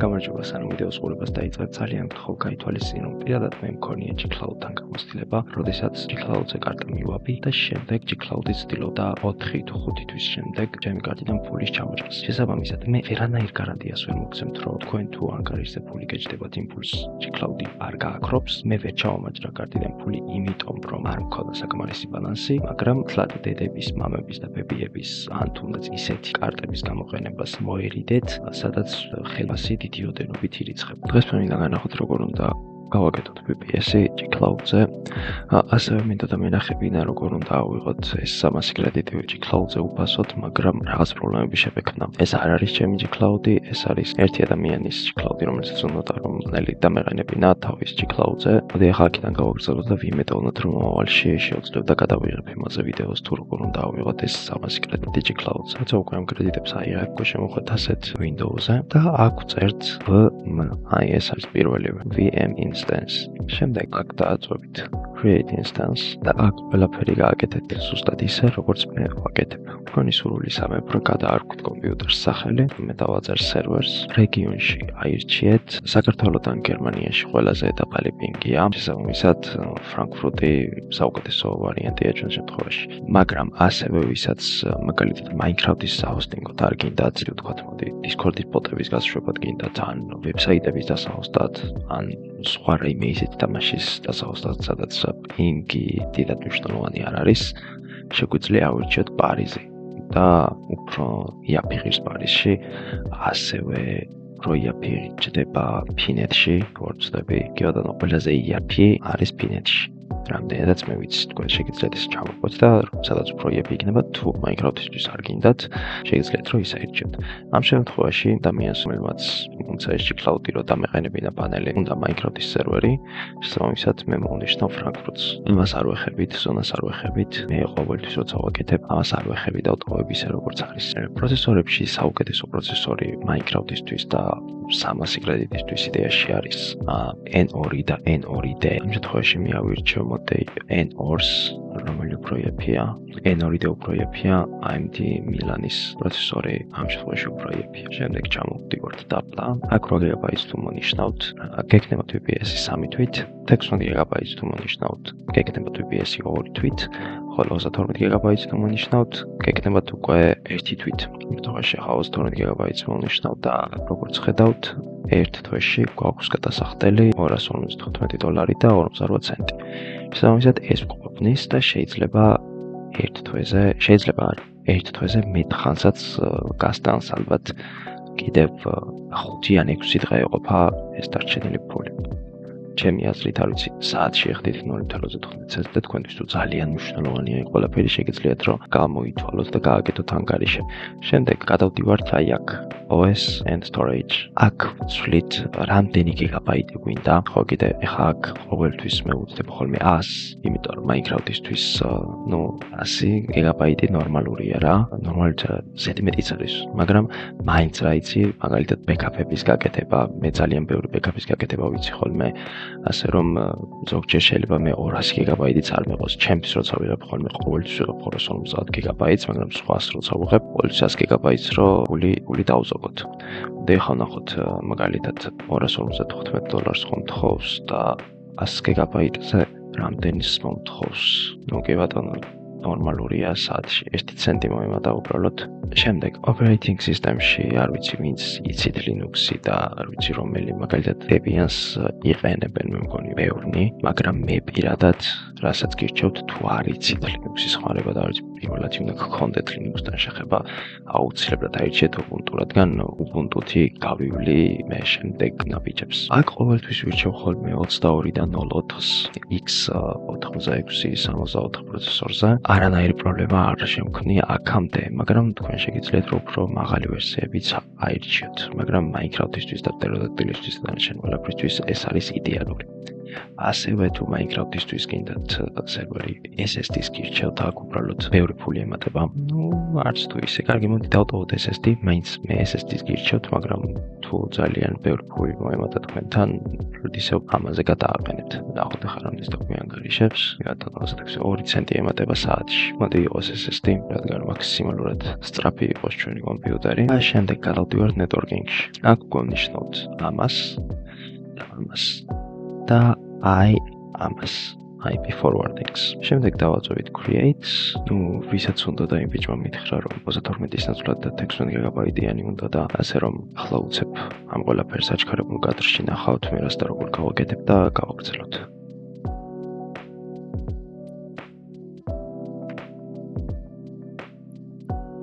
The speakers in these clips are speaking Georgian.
გამარჯობა, სანამ ვიდეოს ყურებას დაიწყებ, ძალიან გთხოვ გაითვალისწინო. პირადად მე მქონია G-Cloud-თან გამოცდილება, როდესაც G-Cloud-ზე კარტა მივაბი და შემდეგ G-Cloud-ი ცდილობდა 4 თუ 5 თვის შემდეგ ჩემი კარტიდან ფულის ჩამოჭრას. შესაბამისად, მე ვერანაირ გარანტიას ვერ მოგცემთ, რომ თქვენ თუ ანგარიშზე ფული გეჭდებათ იმ ფულს G-Cloud-ი არ გააქრობს. მე ვერ ჩავამაჭრა კარტიდან ფული, იმიტომ რომ არ მქონდა საკმარისი ბალანსი, მაგრამ თლად დედების, მამების და ბებიების ან თუნდაც ისეთი კარტების გამოყენებას მოერიდეთ, სადაც ხელფასი დიდი ოდენობით ირიცხება. დღეს მე მინდა განახოთ როგორ უნდა გავაკეთოთ BBS-ი G-Cloud-ზე. ასევე მინდა და მენახებინა როგორ უნდა ავიღოთ ეს 300 კრედიტი G-Cloud-ზე უფასოდ, მაგრამ რაღაც პრობლემები შემექნა. ეს არ არის ჩემი G-Cloud-ი, ეს არის ერთი ადამიანის G-Cloud-ი, რომელიც უნდა რომელი დამეყენებინა თავის G-Cloud-ზე. მოდი ახლა აქედან გავაგრძელოთ და ვიმეტოვნოთ, რომ მომავალში შეუძლებ და გადავიღებ იმაზე ვიდეოს თუ როგორ უნდა ავიღოთ ეს 300 კრედიტი G-Cloud-ზე. როცა უკვე ამ კრედიტებს აიღებ, შემოვხეთ ასეთ Windows-ზე და აქ ვწერთ ეს არის პირველი VM instance. შემდეგ აქ დააწვევით create instance და აქ ყველაფერი გააკეთეთ ზუსტად ისე, როგორც მე ვაკეთებ. თქვენი სურვილი სამეფრო გადაარქვით კომპიუტერს სახელი, მე დავაწერთ servers, რეგიონში აირჩიეთ, საქართველოსთან გერმანიაში ყველაზე დაბალი პინგია, შესაბამისად ფრანკფურტი საუკეთესო ვარიანტია ჩვენ შემთხვევაში. მაგრამ ასევე ვისაც მაგალითად Minecraft-ის hosting-ად არ გინდათ, ვთქვათ, მოდი Discord-ის ბოტების გასაშვებად გინდათ, ან ვებსაიტების დასაოსტად, ან სხვა რაიმე ისეთი თამაშის დასაოსტად, სადაც პინგი დიდად მნიშვნელოვანი არ არის, შეგვიძლია ავირჩიოთ Პარიზი და უფრო იაფიღის Პარიზში, ასევე რო იაფიღი ჩდება ფინეთში, ვორცდები, კიდევ ყველაზე იაფი არის ფინეთში. რამდენადაც მე ვიცი, თქვენ შეგიძლიათ ეს ჩამოყვეთ და სადაც უფრო იაფი იქნება, თუ Minecraft-ისთვის არ გინდათ, შეგიძლიათ რომ ის აირჩიოთ. ამ შემთხვევაში ადამიანს, რომელმაც უნდა ეს G-Cloud-ი რო დამეყენებინა პანელი, უნდა Minecraft-ის სერვერი, შესაბამისად მე მოვნიშნავ ფრანკფურტს. იმას არ ვეხებით, ზონას არ ვეხებით, მე ყოველთვის როცა ვაკეთებ, ამას არ ვეხები და ვტოვებ ისე როგორც არის. პროცესორებში საუკეთესო პროცესორი Minecraft-ისთვის და 300 კრედიტისთვის იდეაში არის N2 და N2D. ამ შემთხვევაში მე ავირჩევ N2-ს, რომელიც უფრო იაფია. N2D უფრო იაფია, AMD Milan-ის პროცესორი ამ შემთხვევაში უფრო იაფია. შემდეგ ჩამოვდივართ დაბლა. აქ 8 GB-ს თუ მონიშნავთ, გექნება BBS-ი 3 თვით, 16 GB-ს თუ მონიშნავთ, გექნება BBS-ი 2 თვით, ხოლო 32 GB-ს თუ მონიშნავთ, გექნებათ უკვე 1 თვით. შემთხვევაში ახლა 32 GB-ს მონიშნავთ და როგორც ხედავთ, ერთ თვეში გვაქვს გადასახდელი $255 და 48 ცენტი. შესაბამისად ეს გვყოფნის და შეიძლება ერთ თვეზე მეტხანსაც გასტანს ალბათ კიდევ 5 ან 6 დღე ეყოფა ეს დარჩენილი ფული. ჩემი აზრით არ ვიცი, საათში ეხდით 0.15 ცენტს და თქვენთვის თუ ძალიან მნიშვნელოვანია ეს ყველაფერი, შეგიძლიათ რომ გამოითვალოთ და გააკეთოთ ანგარიში. შემდეგ გადავდივართ აი აქ OS and storage. აქ ვცვლით რამდენი გიგაბაიტი გვინდა. ხო კიდე ეხლა აქ ყოველთვის მე ვუწევ ხოლმე 100, იმიტომ რომ Minecraft-ისთვის 100 გიგაბაიტი ნორმალურია რა. ნორმალურად ზედმეტიც არის, მაგრამ მაინც რა იცი, მაგალითად ბექაპების გაკეთება, მე ძალიან ბევრი ბექაპის გაკეთება ვიცი ხოლმე. ასე რომ ზოგჯერ შეიძლება მე 200 გიგაბაიტიც არ მეყოს. ჩემთვის როცა ვიღებ ხოლმე ყოველთვის ვიღებ 250 გიგაბაიტს, მაგრამ სხვას როცა ვიღებ ყოველთვის 100 გიგაბაიტს რო ფული დავზოგოთ. და ეხლა ნახოთ მაგალითად $255 მომთხოვს და 100 გიგაბაიტზე რამდენის მომთხოვს. კი ბატონო, ნორმალურია საათში 1 ცენტი მომემატა უბრალოდ. შემდეგ operating system-ში არ ვიცი ვინც იცით Linux-ი და არ ვიცი რომელი მაგალითად Debian-ს იყენებენ, მე მგონი ბევრი, მაგრამ მე პირადად რასაც გირჩევთ თუ არ იცით Linux-ის ხმარება და არ ვიცი პირველად უნდა გქონდეთ Linux-თან შეხება, აუცილებლად აირჩიეთ Ubuntu, რადგან Ubuntu-თი გავივლი მე შემდეგ ნაბიჯებს. აქ ყოველთვის ვირჩევ ხოლმე 22-დან 04-ს X86-64 პროცესორზე. არანაირი პრობლემა არ შემქნია აქამდე, მაგრამ თქვენ შეგიძლიათ რომ უფრო მაღალი ვერსიებიც აირჩიოთ, მაგრამ Minecraft-ისთვის და პტეროდაქტილისთვის და დანარჩენ ყველაფრისთვის ეს არის იდეალური. ასევე თუ Minecraft-ისთვის გინდათ სერვერი SSD-ს გირჩევთ, აქ უბრალოდ ბევრი ფული ემატება. არც თუ ისე კარგი, მოდი დავტოვოთ SSD, მაინც მე SSD-ს გირჩევთ, მაგრამ თუ ძალიან ბევრი ფული მოემატა თქვენთან, ისევ ამაზე გადააყენებთ. ნახოთ ახლა რამდენს დაგვიანგარიშებს. რატომ 2 ცენტი ემატება საათში. მოდი იყოს SSD, რადგან მაქსიმალურად სწრაფი იყოს ჩვენი კომპიუტერი. შემდეგ გადავდივართ networking-ში. აქ გვანიშნავთ ამას და ამას IP forwardings. შემდეგ დავაწვევით create. ვისაც უნდა დაიმპიჭმა მითხრა რომ 32-ის ნაცვლად და 16 გიგაბაიტიანი უნდა და ასე რომ ახლა უცებ ამ ყველაფერს აჩქარებულ კადრში ნახავთ, მე რას და როგორ გავაკეთებ და გავაგრძელოთ.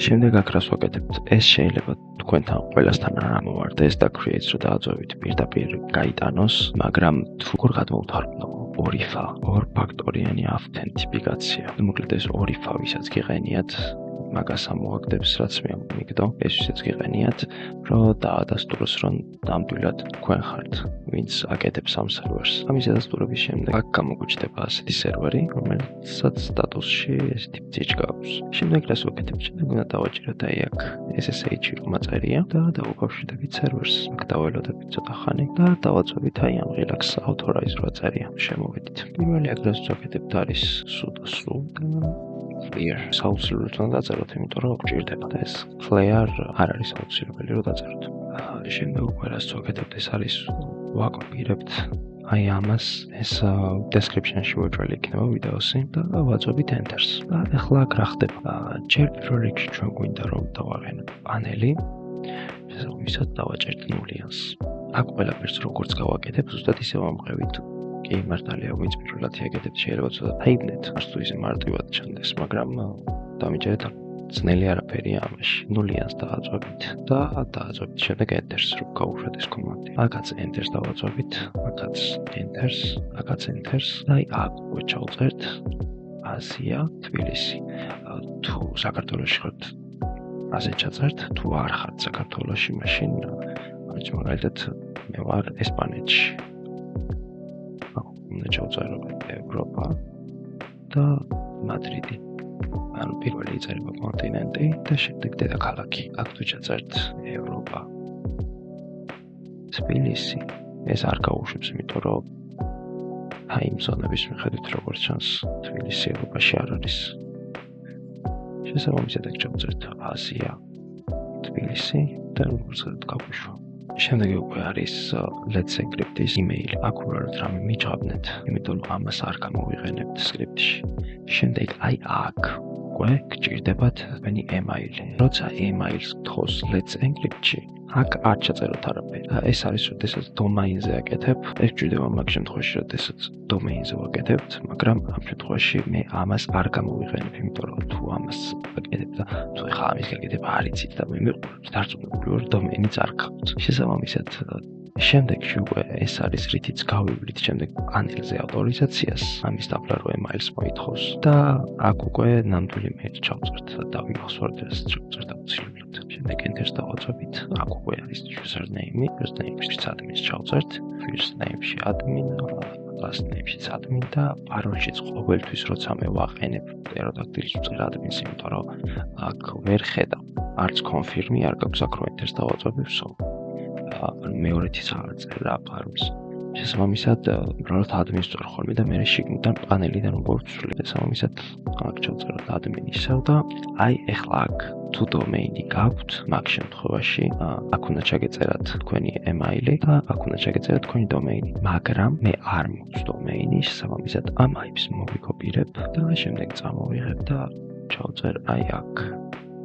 შემდეგ აქ რას ვაკეთებთ? ეს შეიძლება თქვენთან ყველასთან არ ამოვარდეს და create-ს რო დააწვევით პირდაპირ გაიტანოს, მაგრამ თუ როგორ გადმოვთვალოთ? ორ ფაქტორიანი ავთენტიფიკაცია. მოკლედ ეს ორი ვისაც გიყენიათ, მაგას ამოაგდებს, რაც მე მიგდო, ეს ვისაც გიყენიათ, რომ დაადასტუროს, რომ ნამდვილად თქვენ ხართ, ვინც აკეთებს ამ სერვერს. ამის დადასტურების შემდეგ აქ გამოგვიჩნდება ასეთი სერვერი, რომელსაც სტატუსში ესეთი ბძიჭ გაქვს. შემდეგ რას ვაკეთებ? შემდეგ უნდა დავაჭიროთ აი აქ SSH რომ აწერია და დავუკავშირდებით სერვერს. აქ დაველოდებით ცოტა ხანი და დავაწვევით აი ამ Relax Authorize რო აწერია. შემოვედით. პირველი აქ რას ვაკეთებთ არის sudo clear. საუცილებლად უნდა დაწეროთ, იმიტომ რომ გვჭირდება და ეს clear არ არის საუცილებელი რომ დაწეროთ. შემდეგ უკვე რას ვაკეთებთ, ეს არის ვაკოპირებთ აი ამას, ეს description-ში ვეჭველი იქნება ვიდეოსი და ვაწვევით enter-ს. და ახლა აქ რა ხდება? ჯერ პირველ რიგში ჩვენ გვინდა რომ დავაყენოთ პანელი, შესაბამისად დავაჭერთ 0-იანს. აქ ყველაფერს როგორც გავაკეთებ, ზუსტად ისე ვამყევით. კი, მართალია, ვინც პირველად იაკეთებთ, შეიძლება ცოტა დაიბნეთ, არც თუ ისე მარტივად ჩანდეს, მაგრამ დამიჯერეთ ძნელი არაფერია ამაში. 0-იანს დააწვევით და დააწვევით შემდეგ enter-ს, რომ გავუშვათ ეს კომანდი. აქაც enter-ს დავაწვევით, აქაც enter-ს, აქაც enter-ს და აქ უკვე ჩავწერთ აზია, თბილისი. თუ საქართველოში ხართ, ასე ჩაწერთ, თუ არ ხართ საქართველოში, მაშინ მაგალითად მე ვარ ესპანეთში. უნდა ჩავწერო ევროპა და მადრიდი. ანუ პირველი იწერება კონტინენტი და შემდეგ დედაქალაქი. აქ თუ ჩაწერთ ევროპა, თბილისი, ეს არ გაუშვებს, იმიტომ რომ time zone-ების მიხედვით როგორც ჩანს, თბილისი ევროპაში არ არის. შესაბამისად აქ ჩავწერთ აზია, თბილისი და როგორც გავუშვა. შემდეგ უკვე არის let's encrypt-ის email. აქ უბრალოდ რამე მიჭაბნეთ, იმიტომ რომ ამას არ გამოვიყენებთ script-ში. შემდეგ აი აქ უკვე გჭირდებათ თქვენი email-ი. როცა email-ს გთხოვს let's encrypt-ში, აქ არ ჩაწეროთ არაფერი. ეს არის როდესაც domain-ზე აკეთებ, ეს გჭირდება მაგ შემთხვევაში, როდესაც domain-ზე ვაკეთებთ, მაგრამ ამ შემთხვევაში მე ამას არ გამოვიყენებ, იმიტომ რომ თუ ამას აკეთებ და თუ ეხლა ამის გაკეთება არ იცით და მე მიყურებთ, დარწმუნებული ვარ, domain-იც არ გყავთ. შესაბამისად, შემდეგში უკვე ეს არის რითიც გავივლით შემდეგ პანელზე ავტორიზაციას, ამის დაბლა რო email-ს მოითხოვს და აქ უკვე ნამდვილი მეილს ჩავწერთ და დავიმახსოვრდეთ ეს ჩავწერთ აუცილებლად. შემდეგ enter-ს დავაწვევით, აქ უკვე არის username-ი, first name-ში admin-ს ჩავწერთ, first name-ში admin, last name-ში admin და parol-შიც ყოველთვის როცა მე ვაყენებ pterodactyl-ს ვწერ admin-ს, იმიტომ რომ აქ ვერ ხედავ, არც confirm-ი არ გაქვს აქ რო enter-ს დავაწვევებ, მეორეთის არ წერა parol-ს. შესაბამისად, უბრალოდ admin-ს წერ ხოლმე და მე შიგნიდან პანელიდან უკვე ვცვლი. შესაბამისად, აქ ჩავწეროთ admin ისევ და აი ეხლა აქ თუ domain-ი გაქვთ, მაგ შემთხვევაში აქ უნდა ჩაგეწერათ თქვენი email-ი და აქ უნდა ჩაგეწერათ თქვენი domain-ი. მაგრამ მე არ მაქვს domain-ი, შესაბამისად ამ IP-ს მოვიკოპირებ და შემდეგ წამოვიღებ და ჩავწერ აი აქ.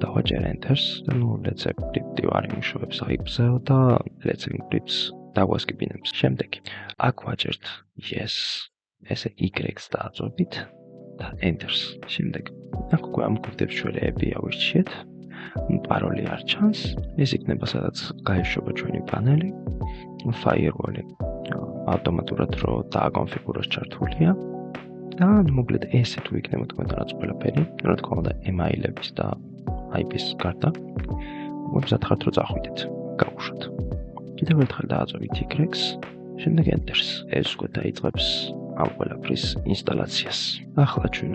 დავაჭერ enter-ს და let's encrypt-ი ვარ იმუშავებს IP-ზე და let's encrypt-ს დაგვასკიპინებს. შემდეგ აქ ვაჭერთ yes, ესე y-ს დააწვევით და enter-ს. შემდეგ აქ უკვე ამ კოდებს შველეები ავირჩიეთ. parol-ი არ ჩანს, ეს იქნება სადაც გაეშვება ჩვენი პანელი. firewall-ი ავტომატურად რო დააკონფიგუროს ჩართულია. და მოკლედ ესე თუ იქნება თქვენთანაც ყველაფერი, რა თქმა უნდა email-ების და IP-ს გარდა, ვებსაიტ ხართ რო წახვიდეთ, გავუშვათ. კიდევ ერთხელ დააწვევით y-ს შემდეგ Enters. ეს უკვე დაიწყებს ამ ყველაფრის ინსტალაციას. ახლა ჩვენ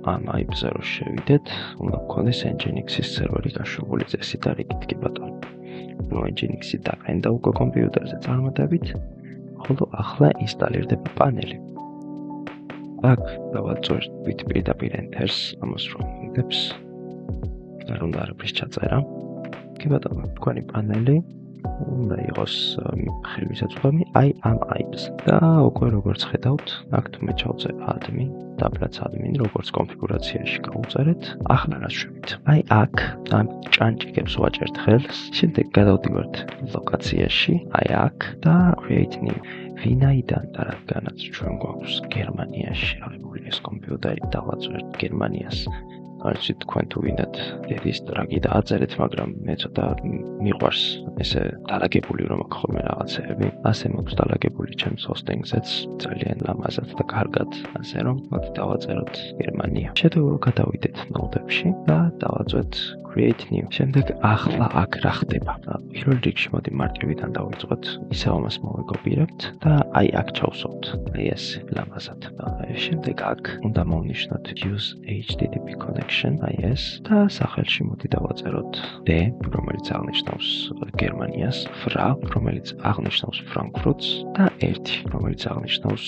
ამ IP-ზე რო შევიდეთ, უნდა გქონდეს Nginx-ის სერვერი გაშვებული წესით და რიგით კი ბატონო. Nginx-ი დაყენდა უკვე კომპიუტერზე წარმატებით, ხოლო ახლა ინსტალირდება პანელი. აქ დავაწვევთ პირდაპირ Enters, ამას რომ მიდებს. არ უნდა არაფრის ჩაწერა. კი ბატონო, თქვენი პანელი უნდა იყოს ხელმისაწვდომი ამ IP-ს. და უკვე როგორც ხედავთ, აქ თუმე ჩავწე admin, დაბლაც admin, როგორც კონფიგურაციაში გავუწერეთ. ახლა რა შევით? აქ ამ ჭანჭიკებს ვაჭერთ ხელს, შემდეგ გადავდივართ ლოკაციაში, აქ და create new. ვინაიდან და რადგანაც ჩვენ გვაქვს გერმანიაში აღებული ეს კომპიუტერი, დავაწვევთ გერმანიას. არჩით თქვენ თუ ვინდათ ეს ტრაგი დააწერეთ, მაგრამ მე ცოტა მიყვარს ესე დალაგებული რომ აქ ხოლმე რაღაცეები. ასე მაქვს დალაგებული ჩემს hosting-ზეც, ძალიან ლამაზად და კარგად, ასე რომ მათ დავაწეროთ გერმანია. შედევრო გადავიდეთ ნოდებში და დავაწვევთ create new. შემდეგ ახლა აქ რა ხდება? პირველ რიგში მოდი მარტივიდან დავიწყოთ. ისევ ამას მოვეკოპირებთ და აქ ჩავსვათ. ესე ლამაზად. შემდეგ აქ უნდა მოვნიშნოთ use HTTP connection, ეს და სახელში მოდი დავაწეროთ D, რომელიც აღნიშნავს გერმანიას, FRA, რომელიც აღნიშნავს Frankfurt-ს და 1, რომელიც აღნიშნავს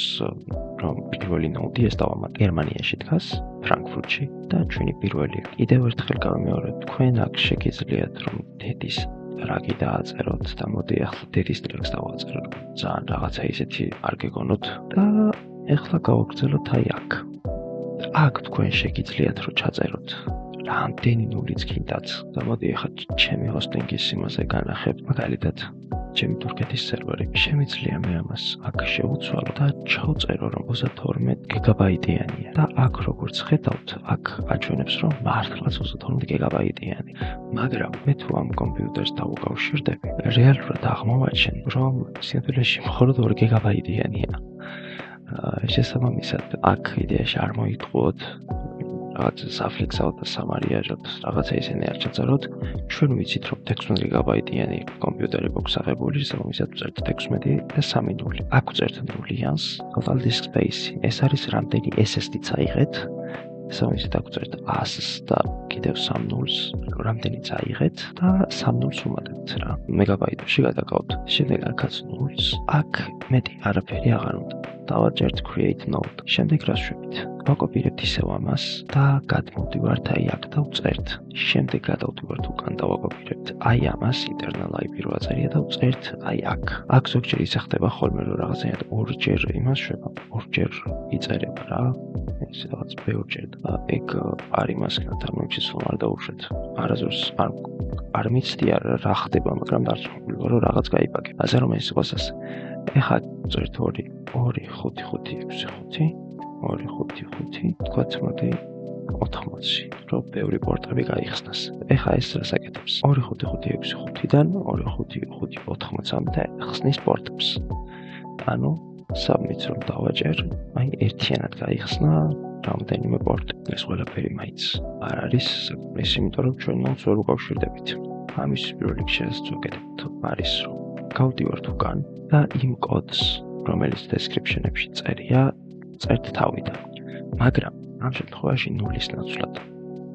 რომ პირველი ნოდი ეს დავამატ გერმანიაში დგას, ფრანკფურტში და ჩვენი პირველი. კიდევ ერთხელ გავიმეორებ, თქვენ აქ შეგიძლიათ რომ დედის ტრაგი დააწეროთ და მოდი ახლა დედის ტრაგს დავაწეროთ. ძალიან რაღაცა ისეთი არ გეგონოთ და ახლა გავაგრძელოთ აქ. აქ თქვენ შეგიძლიათ რომ ჩაწეროთ რამდენი ნულიც გინდათ და მოდი ახლა ჩემი hosting-ის იმაზე განახებ, მაგალითად ჩემი თურქეთის სერვერი. შემიძლია მე ამას აქ შევუცვალო და ჩავწერო რომ 32 გიგაბაიტიანია და აქ როგორც ხედავთ, აქ აჩვენებს რომ მართლაც 32 გიგაბაიტიანი. მაგრამ მე თუ ამ კომპიუტერს დავუკავშირდები, რეალურად აღმოვაჩენ რომ სინამდვილეში მხოლოდ 2 გიგაბაიტიანია. შესაბამისად, აქ იდეაში არ მოიტყუოთ რაღაც საფლექსავთ და სამარიაჟოთ, რაღაცა ისინი არ ჩაწეროთ. ჩვენ ვიცით რომ 16 გიგაბაიტიანი კომპიუტერი გვაქვს აღებული, რომელსაც ვწერთ 16 და 3 ნული. აქ ვწერთ ნულიანს, total disk space. ეს არის რამდენი SSD წაიღეთ. შესაბამისად აქ ვწერთ 100-ს და კიდევ 3 ნულს, რამდენი წაიღეთ და 3 ნულს ვუმატებთ რა. მეგაბაიტებში გადაგავთ. შემდეგ აქაც ნულს. აქ მეტი არაფერი აღარ უნდა. დავაჭერთ create node. შემდეგ რა შევით? ვაკოპირებთ ისევ ამას და გადმოვდივართ აქ და ვწერთ. შემდეგ გადავდივართ უკან და ვაკოპირებთ ამას internal IP რო აწერია და ვწერთ აქ. აქ ზოგჯერ ისე ხდება ხოლმე რომ რაღაცნაირად ორჯერ იმას შვება, ორჯერ იწერება რა. ეს რაღაც ბევრჯერ და ეგ არ იმასკენ და მოიჩისო არ დაუშვეთ. არაზრს არ მიცდი რა ხდება, მაგრამ დარწმუნებული რომ რაღაც გაიფაკე. ასე რომ ეს იყოს ასე. ეხლა ვწერთ 2 5 5 6 255, თქვათ მოდი 80, რომ ბევრი პორტები გაიხსნას. ეხლა ეს რას აკეთებს? 255-დან 255-80-მდე ხსნის პორტებს. ანუ submit-ს რომ დავაჭერ, ერთიანად გაიხსნა რამდენიმე პორტი. ეს ყველაფერი მაინც არ არის საკმაისი, იმიტომ რომ ჩვენ ნოუთს ვერ უკავშირდებით. ამის პირველ რიგში რასაც ვაკეთებთ, არის რომ გავდივართ უკან და იმ კოდს, რომელიც description-ებში წერია, წერთ თავიდან. მაგრამ ამ შემთხვევაში ნულის ნაცვლად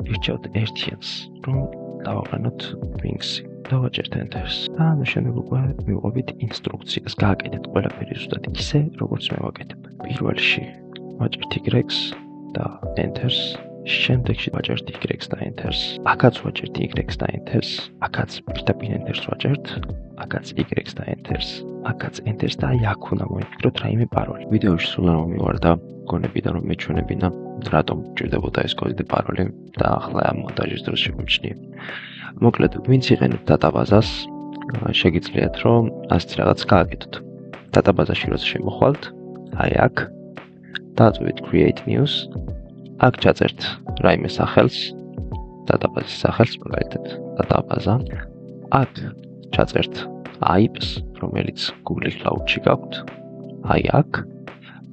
ვირჩევთ ერთიანს, რომ დავაყენოთ Wings-ი. დავაჭერთ Enters და ამ შემდეგ უკვე მივყვებით ინსტრუქციას. გააკეთეთ ყველაფერი ზუსტად ისე, როგორც მე ვაკეთებ. პირველში ვაჭერთ Y-ს და Enters, შემდეგში ვაჭერთ Y-ს და Enters. აქაც ვაჭერთ Y-ს და Enters, აქაც პირდაპირ Enters ვაჭერთ, აქაც Y-ს და Enters. აქაც Enters და აქ უნდა მოიფიქროთ რაიმე პაროლი. ვიდეოში სულ არ მომივარდა გონებიდან რომ მეჩვენებინა რატომ ჭირდებოდა ეს კოდი და პაროლი და ახლა ამ მონტაჟის დროს შეგვიჩნია. მოკლედ, ვინც იყენებთ დატაბაზას, შეგიძლიათ რომ ასეთი რაღაც გააკეთოთ. დატაბაზაში როცა შემოხვალთ, აქ დააწვევით create news, აქ ჩაწერთ რაიმე სახელს, დატაბაზის სახელს, მაგალითად დატაბაზა. აქ ჩაწერთ IP-ს, რომელიც Google Cloud-ში გაქვთ.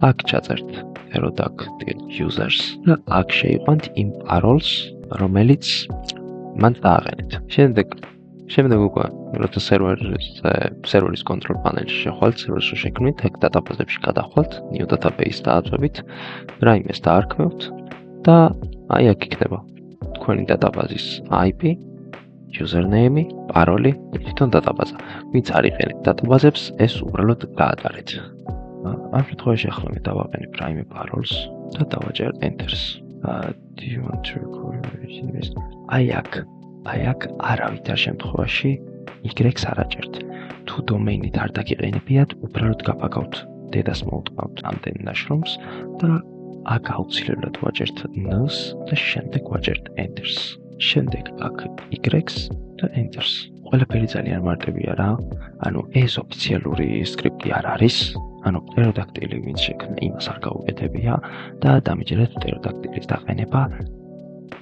აქ ჩაწერთ Aerodactyl users და აქ შეიყვანთ იმ parolls, რომელიც მან დააყენეთ. შემდეგ შემდეგ უკვე როცა სერვერის კონტროლ პანელში შეხვალთ, სერვერს რო შექმნით, ეგ დატაბაზებში გადახვალთ, new database დააწვევით, რაიმეს დაარქმევთ და აი აქ იქნება თქვენი დატაბაზის IP, username, paroli, თვითონ დატაბაზა. ვინც არ იყენებთ დატაბაზებს, ეს უბრალოდ გაატარეთ. ამ შემთხვევაში ახლა მე დავაყენებ რაიმე parols და დავაჭერ enters. Do you want to record this? აი აქ არავითარ შემთხვევაში Y-ს არ აჭერთ. თუ დომეინით არ დაგიყენებიათ, უბრალოდ გაბაგავთ დედას მოვტყავთ ამდენ ნაშრომს და აქ აუცილებლად ვაჭერთ n-ს და შემდეგ ვაჭერთ enters. შემდეგ აქ Y-ს და enters. ყველაფერი ძალიან მარტივია რა. ანუ ეს ოფიციალური სკრიპტი არ არის. ანუ პტეროდაქტილი ვინც შექმნა იმას არ გაუკეთებია და დამიჯერეთ პტეროდაქტილის დაყენება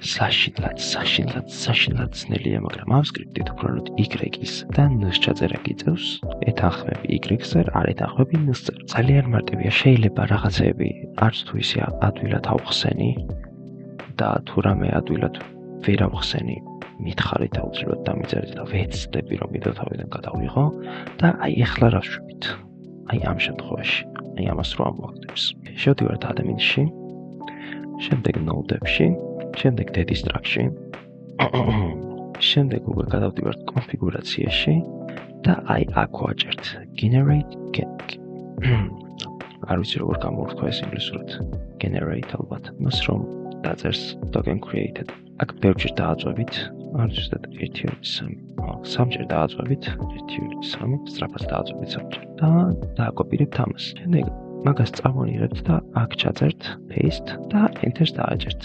საშინლად ძნელია, მაგრამ ამ სკრიპტით უბრალოდ Y-ის და n-ს ჩაწერა გიწევს, ეთანხმები Y-ს არ ეთანხმები n-ს. ძალიან მარტივია, შეიძლება რაღაცები არც თუ ისე ადვილად ავხსენი და თუ რამე ადვილად ვერ ავხსენი, მითხარით აუცილებლად დამიწერეთ და ვეცდები რომ ვიდეო თავიდან გადავიღო და აი ეხლა რა ვშვებით. აი ამ შემთხვევაში, აი ამას რო ამოვაგდებს. შევდივართ admin-ში, შემდეგ node-ებში, შემდეგ dedistract-ში, შემდეგ უკვე გადავდივართ კონფიგურაციაში და აი აქ ვაჭერთ generate არ ვიცი როგორ გამოვთქვა ეს ინგლისურად. generate ალბათ. მას რომ დაწერს token created. აქ ბევრჯერ დააწვევით, არ ზუსტად 1-2-3. სამჯერ დააწვევით, 1-2-3, სწრაფად დააწვევით სამჯერ და დააკოპირებთ ამას. შემდეგ მაგას წამოიღებთ და აქ ჩაწერთ paste და enter-ს დააჭერთ.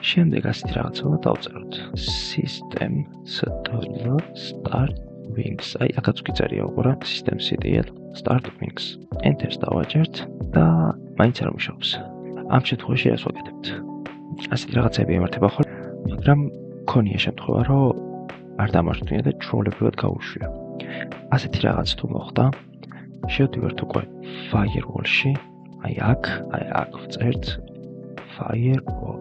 შემდეგ ასეთი რაღაცა დავწეროთ. system start wings. აი აქაც გიწერია უყურა system ctl start wings. enter-ს დავაჭერთ და მაინც არ მუშაობს. ამ შემთხვევაში ეს ვაკეთებთ. ასეთი რაღაცები ემართება ხოლმე, მაგრამ მქონია შემთხვევა, რომ არ დამარჯვია და ჩვეულებრივად გაუშვია. ასეთი რაღაც თუ მოხდა, შევდივართ უკვე firewall-ში, აი აქ ვწერთ firewall.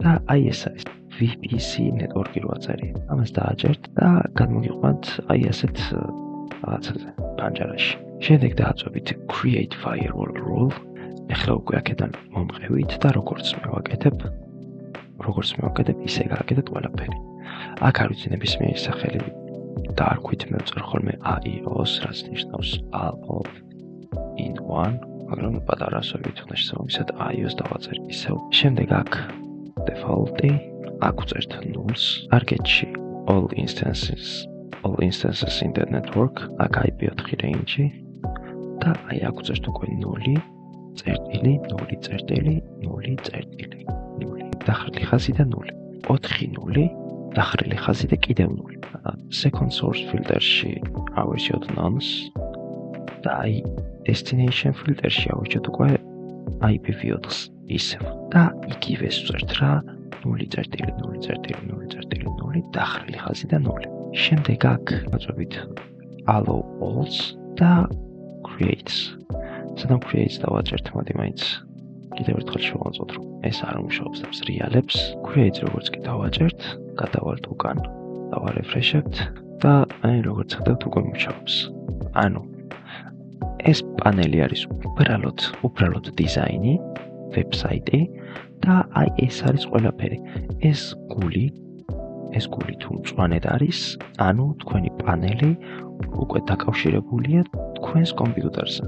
და აი ეს არის VPC network-ი რო აწერია. ამას დააჭერთ და გადმოგიყვანთ აი ასეთ რაღაცაზე, პანჯარაში. შემდეგ დააწვევით create firewall rule. ეხლა უკვე აქედან მომყევით და როგორც მევაკეთებ, ისე გააკეთეთ ყველაფერი. აქ არ ვიცი ნებისმიერი სახელი დაარქვით მე ვწერ ხოლმე AIOS, რაც ნიშნავს all in one, მაგრამ პატარა ასოებით უნდა შესაბამისად AIOS დავაწერთ ისევ. შემდეგ აქ default-ი, აქ ვწერთ null-ს, target-ში all instances in the network, აქ IP4 range-ი და აი აქ ვწერთ უკვე 0 წერტილი, 0 წერტილი, 0 წერტილი, 0. დახრილი ხაზი და 0. 4 0, დახრილი ხაზი და კიდევ 0. Second source filter-ში ავირჩიოთ none-ს და აი destination filter-ში ავირჩიოთ უკვე IPv4-ს ისევ. და იგივე ვწერთ რა 0 წერტილი, 0 წერტილი, 0 წერტილი, 0, დახრილი ხაზი და 0. შემდეგ აქ ვაწვევით allow alls და creates. სადამ creates დავაჭერთ, მოდი მაინც კიდევ ერთხელ შევავწოთ, რომ ეს არ მუშაობს და რეალებს. creates როგორც კი დავაჭერთ, გადავალთ უკან, დავარეფრეშებთ და აი როგორც ხედავთ უკვე მუშაობს. ანუ ეს პანელი არის უბრალოდ დიზაინი, ვებსაიტი და აი ეს არის ყველაფერი. ეს გული თუ მწვანედ არის, ანუ თქვენი პანელი უკვე დაკავშირებულია თქვენს კომპიუტერზე.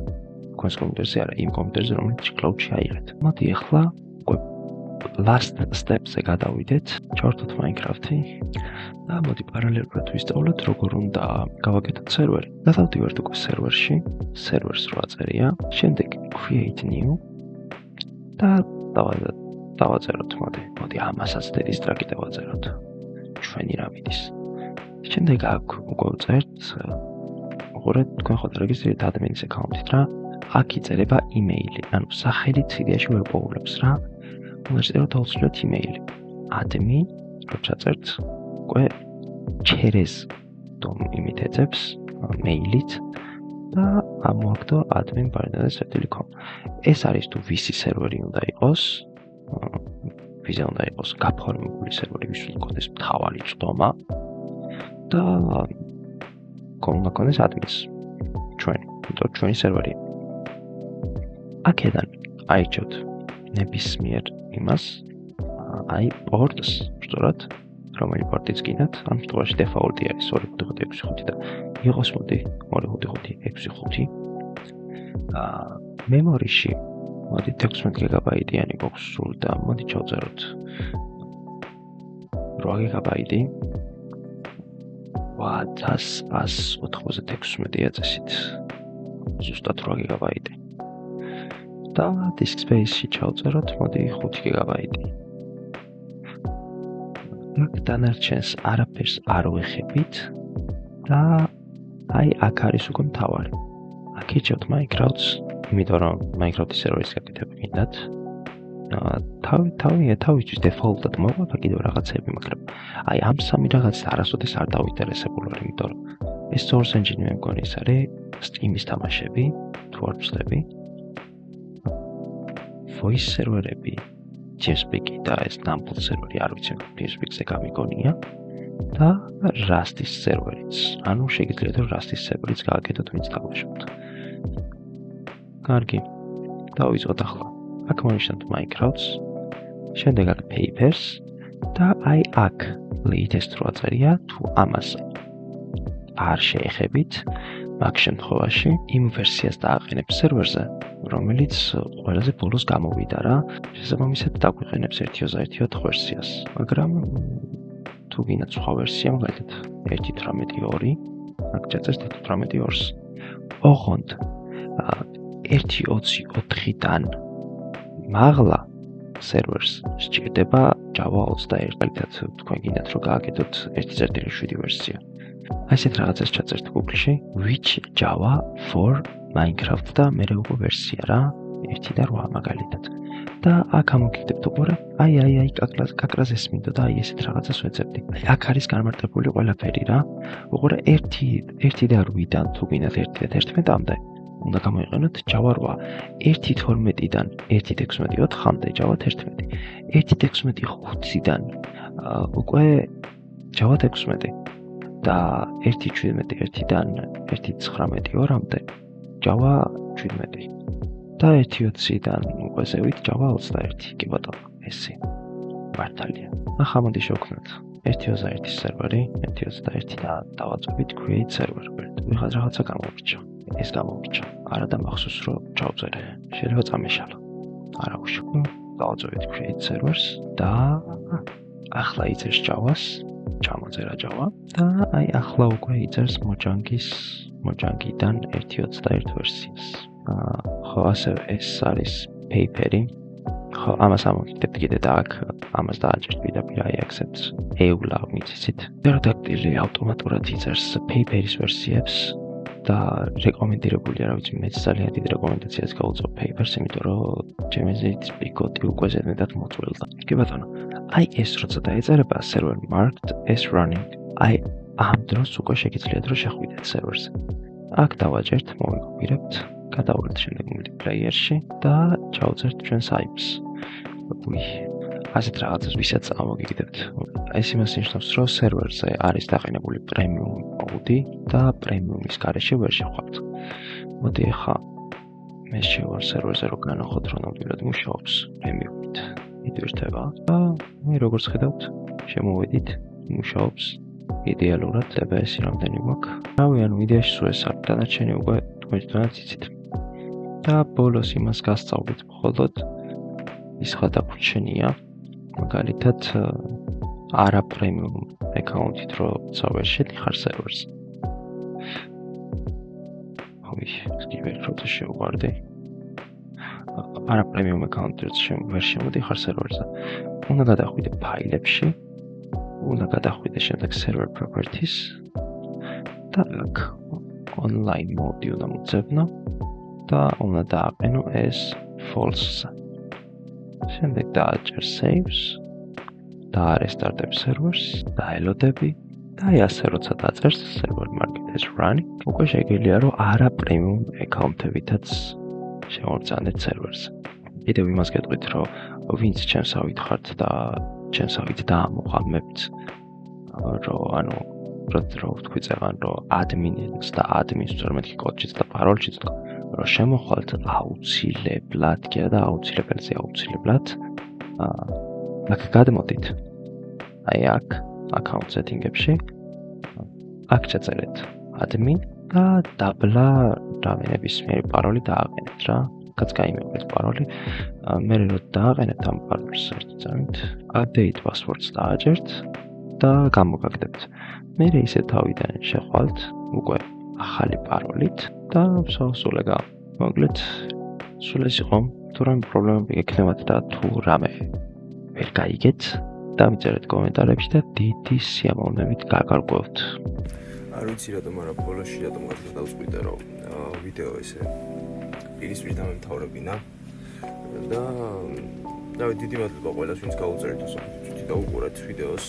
თქვენს კომპიუტერზე არა, იმ კომპიუტერზე, რომელიც cloud-ში აიღეთ. მოდი ახლა უკვე last steps-ზე გადავიდეთ, ჩავართოთ Minecraft-ი და მოდი პარალელურად ვისწავლოთ, როგორ უნდა გავაკეთოთ სერვერი. გადავდივართ უკვე სერვერში, servers რო აწერია, შემდეგ create new და დავაწეროთ, მოდი ამასაც dedistract დავაწეროთ. ჩვენი რამიდის. შემდეგ აქ უკვე ვწერთ, უყურეთ, თქვენ ხოთ რეგისტრირეთ admin-ის account-ით რა. აქ იწერება email-ი, ანუ სახელი CD-ში ვერ პოულობს რა. უნდა შეწეროთ აუცილებლად email-ი. admin, რო ჩაწერთ, უკვე через dom იმით ეძებს, mail-ით და ამოაგდო admin.com. ეს არის თუ ვისი სერვერი უნდა იყოს, ვიზე უნდა იყოს გაფორმებული სერვერი, ვის უნდა კონდეს მთავარი წვდომა. და უნდა გქონდეს admins ჩვენ, იმიტომ ჩვენი სერვერია. აქედან აირჩევთ ნებისმიერ იმას, აი პორტს, სწორად, რომელი პორტიც გინდათ, ამ შემთხვევაში დეფაულტი არის 25565 და იყოს მოდი 25565. მემორიში მოდი 16 გიგაბაიტიანი გვაქვს სულ და მოდი ჩავწეროთ 8 გიგაბაიტი 1196 წესით. ზუსტად 8 გიგაბაიტი. და disk space-ში ჩავწეროთ მოდი 5 გიგაბაიტი. აქ დანარჩენს არაფერს არ ვეხებით და აი აქ არის უკვე მთავარი. აქ ირჩევთ Minecraft-ს, იმიტომ რომ Minecraft-ის სერვერის გაკეთება გინდათ. თავისთვის დეფოლტად მოგვაქვს კიდევ რაღაცები, მაგრამ აი ამ სამი რაღაცის არასოდეს არ დავინტერესებული ვარ, იმიტომ რომ ეს source engine მე მგონი ის არის Steam-ის თამაშები, თუ არ ვცდები. voice serverები, TeamSpeak-ი და ეს Numble server-ი არ ვიცი, TeamSpeak-ზე გამიგონია და Rust-ის server-იც. ანუ შეგიძლიათ რომ Rust-ის server-იც გააკეთოთ, ვინც თამაშობთ. კარგი. დავიწყოთ ახლა. აქ მონიშნოთ Minecraft-ს, შემდეგ აქ Papers და აი აქ latest რო აწერია, თუ ამას არ შეეხებით, მაგ შემთხვევაში იმ ვერსიას დააყენებ სერვერზე, რომელიც ყველაზე ბოლოს გამოვიდა რა. შესაბამისად დაგვიყენებს 1.0.1 ვერსიას. მაგრამ თუ გინდათ სხვა ვერსია, მაგალითად 1.18.2, აქ ჩაწერთ 1.18.2-ს. ოღონდ 1.24-დან მაღლა სერვერს სჭირდება Java 21. მაგალითად თქვენ გინდათ რომ გააკეთოთ 1.7 ვერსია. აი ესეთ რაღაცას ჩაწერთ Google-ში, which Java for Minecraft და მე უკვე ვერსია რა, 1.8 მაგალითად. და აქ ამოგიგდებთ უყურე, აი კაკრაზეს მინდო და აი ესეთ რაღაცას ვეძებდი. აი აქ არის განმარტებული ყველაფერი რა. უყურე 1.8-დან თუ გინდათ 1.11-მდე უნდა გამოიყენოთ Java 8, 1.12-დან 1.16-4-მდე Java 11, 1.16-5-დან უკვე Java 16 და 1.17-1-დან 1.19-2-მდე Java 17 და 1.20-დან უკვე ზევით Java 21. კი ბატონო, ესე მართალია. ახლა მოდი შევქმნათ 1.21-ის სერვერი, 1.21 და დავაწვევით create server. ვიღაც რაღაცა გამოვიჩა. ეს გამოვიჩა. არა დამახსოვს რომ ჩავწერე. შეიძლება წამეშალა. არა უშუქო. დავაწვევით create servers და ახლა იწერს Java-ს. ჩამოწერა Java და აი ახლა უკვე იწერს Mojang-დან 1.21 ვერსიას. ხო, ასევე ეს არის paper-ი. ხო, ამას ამოგიგდებთ კიდე და აქ ამას დააჭერთ პირდაპირ I accept EULA მიწისით. რედაქტილი ავტომატურად იწერს paper-ის ვერსიებს და რეკომენდირებული არა ვიცი, მეც ძალიან დიდ რეკომენდაციას გავუწევ paper-ს, იმიტომ რომ ჩემი Speak-ი უკვე ზედმეტად მოწველდა. კი ბატონო. აი ეს როცა დაეწერება server marked as running. აი ამ დროს უკვე შეგიძლიათ რომ შეხვიდეთ სერვერზე. აქ დავაჭერთ, მოვიკოპირებთ, გადავვრეთ შემდეგ multiplayer-ში და ჩავწერთ ჩვენს IP-ს. ასეთ რაღაცას ვისაც ამოგიგდებთ. ეს იმას ნიშნავს, რომ სერვერზე არის დაყენებული პრემიუმ მოდი და პრემიუმის გარეშე ვერ შევხვდით. მოდი ახლა მე შევარ სერვერზე რომ განახოთ რომ ნამდვილად მუშაობს პრემიუმით. იდირთება და მე როგორც ხედავთ, შემოვედით, მუშაობს იდეალურად, TBS-ი რამდენი გვაქვს. რავი, ანუ იდეაში სულ ეს არის, დანარჩენი უკვე თქვენთვისაც იცით. და ბოლოს იმას გასწავლით მხოლოდ ის გადაგვრჩენია, მაგალითად არა პრემიუმ აკაუნტით რო ცავერ შედიხარ სერვერზე. ой, скивер პროცესს შევყარდი. არა პრემიუმ აკაუნტით ვერ შემოდიხარ სერვერზე. უნდა გადახვიდე ფაილებში, უნდა გადახვიდე შემდეგ server properties და აქ online mode უნდა მოძებნო და უნდა დააყენო ეს false. შემდეგ დააჭერ saves და restart servers და ელოდები და აი ასე როცა დაწერს server market as running, უკვე შეგიძლია რომ არა პრემიუმ აკაუნტებითაც შევაბრძანეთ servers-ზე. კიდევ იმას გეტყვით, რომ ვინც ჩემსავით ხართ და ჩემსავით დაამოყამებთ, რომ ანუ რო ვთქვი წეგან რომ admin-ს და admin-ს მეთქი კოდშიც და პაროლშიც რომ შემოხვალთ აუცილებლად და აუცილებლად აქ გადმოდით აი აქ account setting-ებში აქ ჩაწერეთ admin და დაბლა რამდენი ნებისმიერი პაროლი დააყენეთ რა რაც გაიმეორეთ პაროლი მე რო დააყენეთ ამ პაროლს ერთად update passwords დააჭერთ და გამოგაგდებთ მე ისე თავიდან შეხვალთ უკვე ახალი პაროლით და სულ ეგა მოკლედ სულ ეს იყო თუ რამე პრობლემები ექნებათ და თუ რამე ვერ გაიგეთ დამიწერეთ კომენტარებში და დიდი სიამოვნებით გაგარკვევთ არ ვიცი რატომ არა ბოლოში რატომ გადავწყვიტე რომ ვიდეო ესე პირისპირ დამემთავრებინა და დავით დიდი მადლობა ყველას ვინც გაუწერეთ ასეთი და უყურეთ ვიდეოს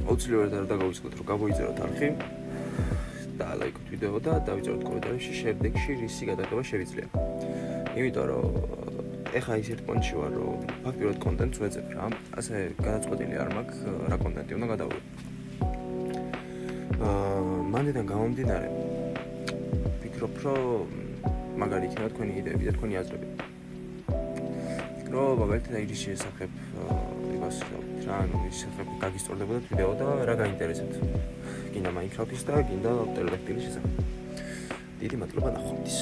აუცილებლად არ დაგავიწყოთ რომ გამოიწეროთ არხი და ლაიქოთ ვიდეო და დავიწეროთ კომენტარებში შემდეგში რისი გადაღება შევიძლია იმიტომ რომ ეხა ისეთ პონჩი ვარ რომ ფაქტიურად კონტენტს ვეძებ რა ასე გადაწყვეტილი არ მაქვს რა კონტენტი უნდა გადავიღო მანდიდან გამომდინარე ვფიქრობ რომ მაგარი იქნება თქვენი იდეები და თქვენი აზრები რომ მაგალითად ის შესახებ იმას რა ანუ ის შესახებ გაგისწორდებოდეთ ვიდეო და რა გაინტერესებთ გინდა Minecraft-ის და გინდა პტეროდაქტილის შესახებ დიდი მადლობა ნახვამდის